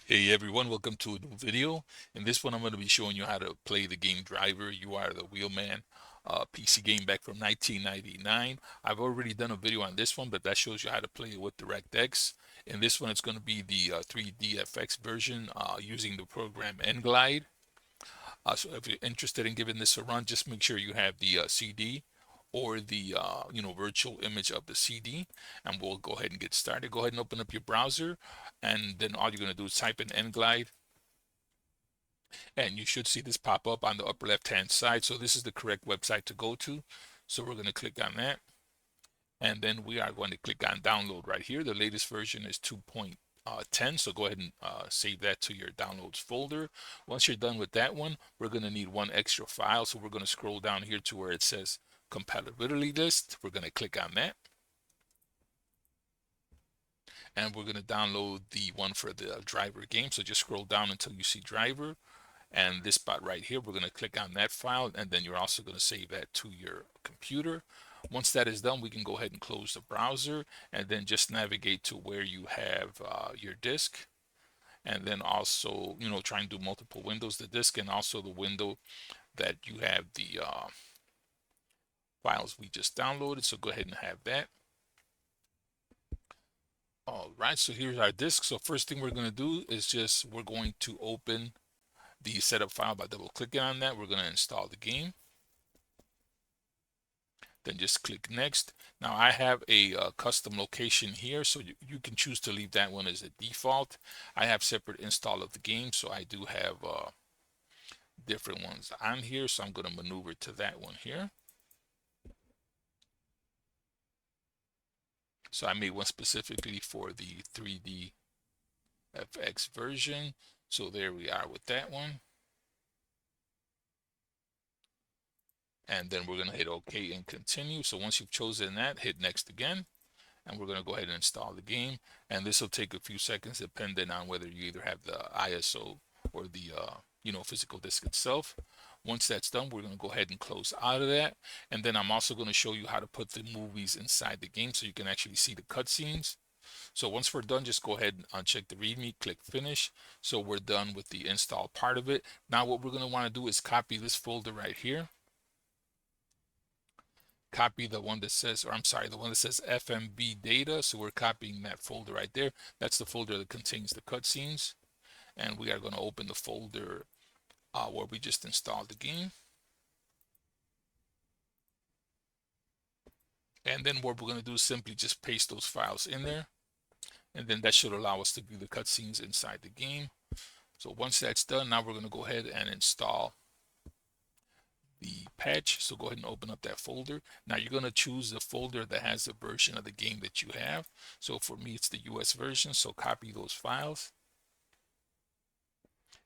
Hey everyone, welcome to a new video. In this one, I'm going to be showing you how to play the game Driver. You are the Wheelman PC game back from 1999. I've already done a video on this one, but that shows you how to play it with DirectX. In this one, it's going to be the 3DFX version using the program Nglide. So if you're interested in giving this a run, just make sure you have the CD or the virtual image of the CD, and we'll go ahead and get started. Go ahead and open up your browser, and then all you're going to do is type in Nglide, and you should see this pop up on the upper left hand side. So this is the correct website to go to. So we're going to click on that, and then we are going to click on download right here. The latest version is 2.10, so go ahead and save that to your downloads folder. Once you're done with that one, we're going to need one extra file, so we're going to scroll down here to where it says compatibility list. We're going to click on that, and we're going to download the one for the driver game. So just scroll down until you see driver, and this spot right here, we're going to click on that file, and then you're also going to save that to your computer. Once that is done, we can go ahead and close the browser, and then just navigate to where you have your disk, and then also try and do multiple windows, the disk and also the window that you have the files we just downloaded. So go ahead and have that. All right, so here's our disk. So first thing we're going to do is we're going to open the setup file by double clicking on that. We're going to install the game, then just click next. Now I have a custom location here, so you can choose to leave that one as a default. I have separate install of the game, so I do have different ones on here, so I'm going to maneuver to that one here. So I made one specifically for the 3D FX version, so there we are with that one. And then we're going to hit OK and continue. So once you've chosen that, hit next again, and we're going to go ahead and install the game. And this will take a few seconds depending on whether you either have the ISO or the physical disk itself. Once that's done, we're going to go ahead and close out of that, and then I'm also going to show you how to put the movies inside the game so you can actually see the cutscenes. So once we're done, just go ahead and uncheck the README, click finish. So we're done with the install part of it. Now what we're going to want to do is copy this folder right here, copy the one that says, or I'm sorry, the one that says FMB data. So we're copying that folder right there. That's the folder that contains the cutscenes. And we are going to open the folder where we just installed the game. And then what we're going to do is simply just paste those files in there. And then that should allow us to view the cutscenes inside the game. So once that's done, now we're going to go ahead and install the patch. So go ahead and open up that folder. Now you're going to choose the folder that has the version of the game that you have. So for me, it's the US version. So copy those files.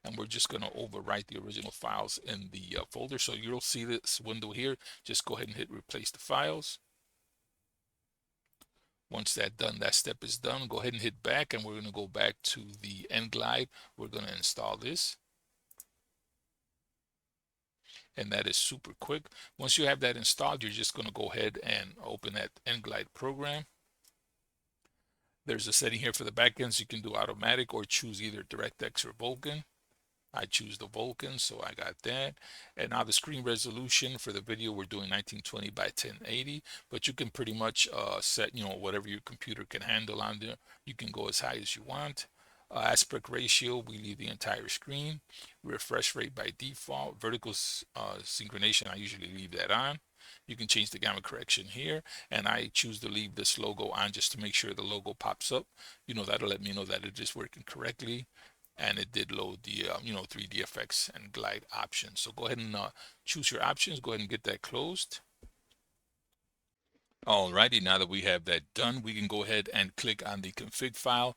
And we're just going to overwrite the original files in the folder. So you'll see this window here. Just go ahead and hit replace the files. Once that step is done, go ahead and hit back, and we're going to go back to the Nglide. We're going to install this. And that is super quick. Once you have that installed, you're just going to go ahead and open that Nglide program. There's a setting here for the backends. You can do automatic or choose either DirectX or Vulkan. I choose the Vulkan, so I got that. And now the screen resolution for the video, we're doing 1920 by 1080, but you can pretty much set, whatever your computer can handle on there. You can go as high as you want. Aspect ratio, we leave the entire screen. Refresh rate by default. Vertical synchronization, I usually leave that on. You can change the gamma correction here, and I choose to leave this logo on just to make sure the logo pops up. That'll let me know that it is working correctly. And it did load the 3DFX and glide options. So go ahead and choose your options. Go ahead and get that closed. Alrighty, now that we have that done, we can go ahead and click on the config file.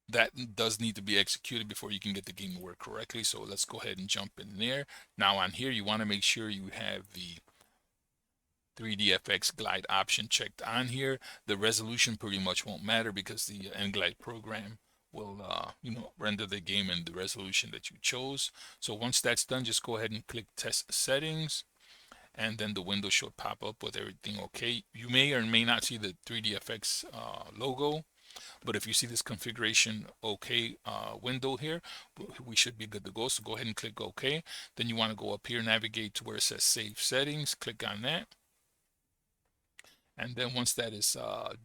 That does need to be executed before you can get the game to work correctly. So let's go ahead and jump in there. Now on here, you want to make sure you have the 3DFX glide option checked on here. The resolution pretty much won't matter because the Nglide program will render the game in the resolution that you chose. So once that's done, just go ahead and click test settings, and then the window should pop up with everything okay. You may or may not see the 3DFX logo. But if you see this configuration OK window here, we should be good to go. So go ahead and click OK. Then you want to go up here, navigate to where it says Save Settings. Click on that. And then once that is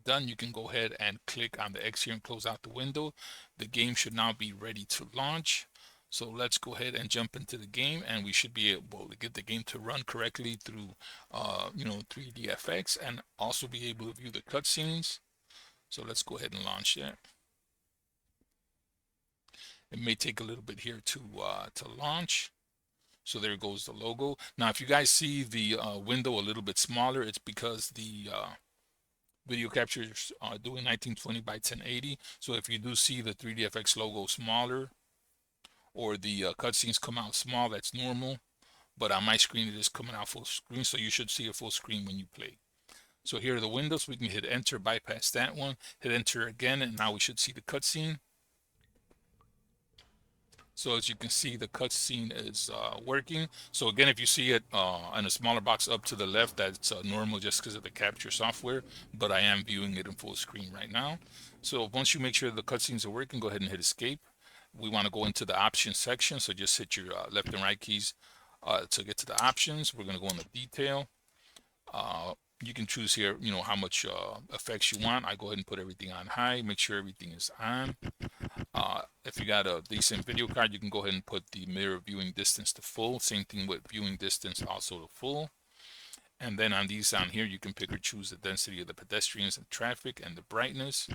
done, you can go ahead and click on the X here and close out the window. The game should now be ready to launch. So let's go ahead and jump into the game, and we should be able to get the game to run correctly through, 3DFX, and also be able to view the cutscenes. So let's go ahead and launch that. It may take a little bit here to launch. So there goes the logo. Now, if you guys see the window a little bit smaller, it's because the video capture is doing 1920 by 1080. So if you do see the 3DFX logo smaller, or the cutscenes come out small, that's normal. But on my screen, it is coming out full screen, so you should see a full screen when you play. So here are the windows. We can hit enter, bypass that one, hit enter again, and now we should see the cutscene. So as you can see, the cutscene is working. So again, if you see it in a smaller box up to the left, that's normal just because of the capture software, but I am viewing it in full screen right now. So once you make sure the cutscenes are working, go ahead and hit escape. We want to go into the options section, so just hit your left and right keys to get to the options. We're going to go into detail. You can choose here, how much effects you want. I go ahead and put everything on high, make sure everything is on. If you got a decent video card, you can go ahead and put the mirror viewing distance to full. Same thing with viewing distance, also to full. And then on these down here, you can pick or choose the density of the pedestrians and traffic and the brightness.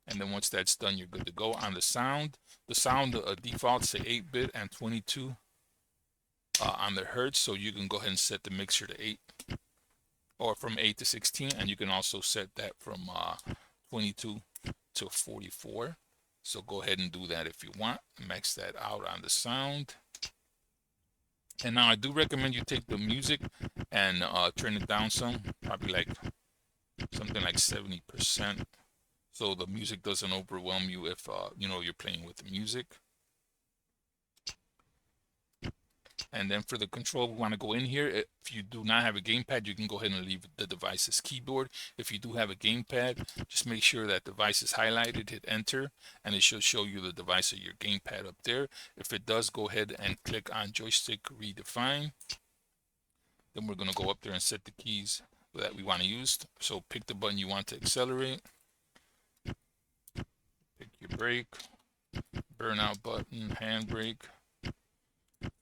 And then once that's done, you're good to go. On the sound defaults to 8-bit and 22 on the hertz. So you can go ahead and set the mixer to 8, or from 8 to 16. And you can also set that from 22 to 44. So go ahead and do that if you want. Max that out on the sound. And now I do recommend you take the music and turn it down some, probably like something like 70%. So the music doesn't overwhelm you if you're playing with the music. And then for the control, we want to go in here. If you do not have a gamepad, you can go ahead and leave the device's keyboard. If you do have a gamepad, just make sure that device is highlighted, hit enter, and it should show you the device of your gamepad up there. If it does, go ahead and click on joystick redefine. Then we're going to go up there and set the keys that we want to use. So pick the button you want to accelerate. Pick your brake, burnout button, handbrake,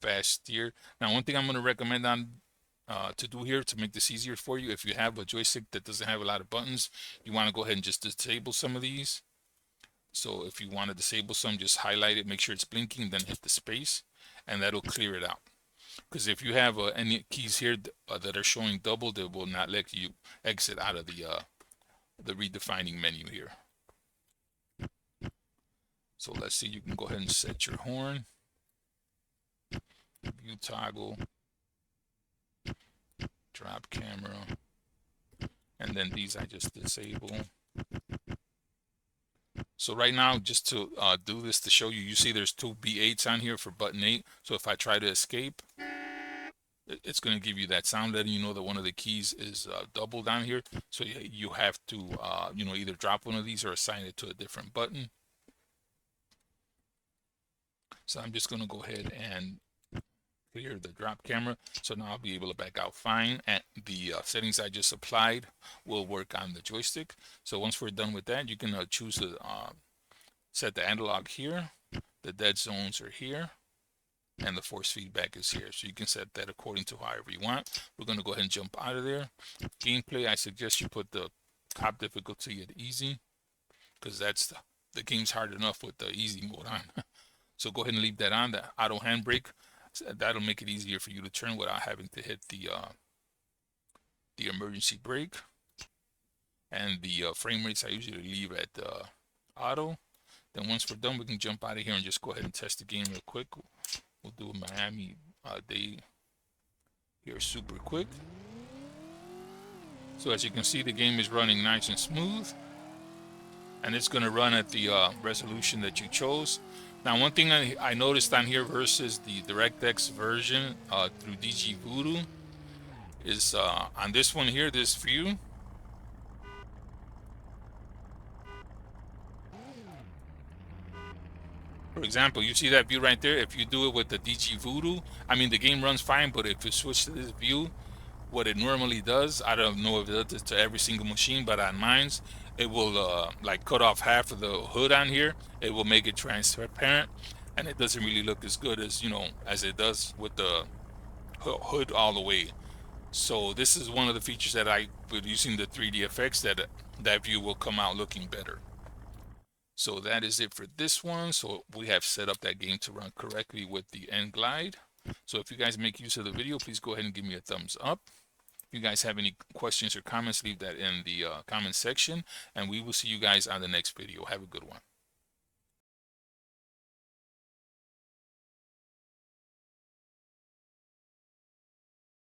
fast steer. Now, one thing I'm going to recommend to do here to make this easier for you, if you have a joystick that doesn't have a lot of buttons, you want to go ahead and just disable some of these. So if you want to disable some, just highlight it, make sure it's blinking, then hit the space, and that'll clear it out. Because if you have any keys here that are showing double, they will not let you exit out of the redefining menu here. So let's see, you can go ahead and set your horn, view toggle, drop camera, and then these I just disable. So right now, just to do this to show you, you see there's two B8s on here for button 8. So if I try to escape, it's going to give you that sound letting you know that one of the keys is double down here. So you have to either drop one of these or assign it to a different button. So I'm just going to go ahead and clear the drop camera. So now I'll be able to back out fine, and the settings I just applied will work on the joystick. So once we're done with that, you can choose to set the analog here. The dead zones are here, and the force feedback is here. So you can set that according to however you want. We're going to go ahead and jump out of there. Gameplay, I suggest you put the top difficulty at easy, because that's the game's hard enough with the easy mode on. So go ahead and leave that on. The auto handbrake, that'll make it easier for you to turn without having to hit the emergency brake. And the frame rates I usually leave at auto. Then once we're done, we can jump out of here and just go ahead and test the game real quick. We'll do a Miami day here super quick. So as you can see, the game is running nice and smooth, and it's going to run at the resolution that you chose. Now, one thing I noticed on here versus the DirectX version through DG Voodoo is on this one here, this view, For example, you see that view right there? If you do it with the DG Voodoo, I mean, the game runs fine, but if you switch to this view, what it normally does, I don't know if it does it to every single machine, but on mine's, it will like cut off half of the hood on here. It will make it transparent, and it doesn't really look as good as, as it does with the hood all the way. So this is one of the features that with using the 3D effects, that view will come out looking better. So that is it for this one. So we have set up that game to run correctly with the Nglide. So if you guys make use of the video, please go ahead and give me a thumbs up. If you guys have any questions or comments, leave that in the comment section, and we will see you guys on the next video. Have a good one.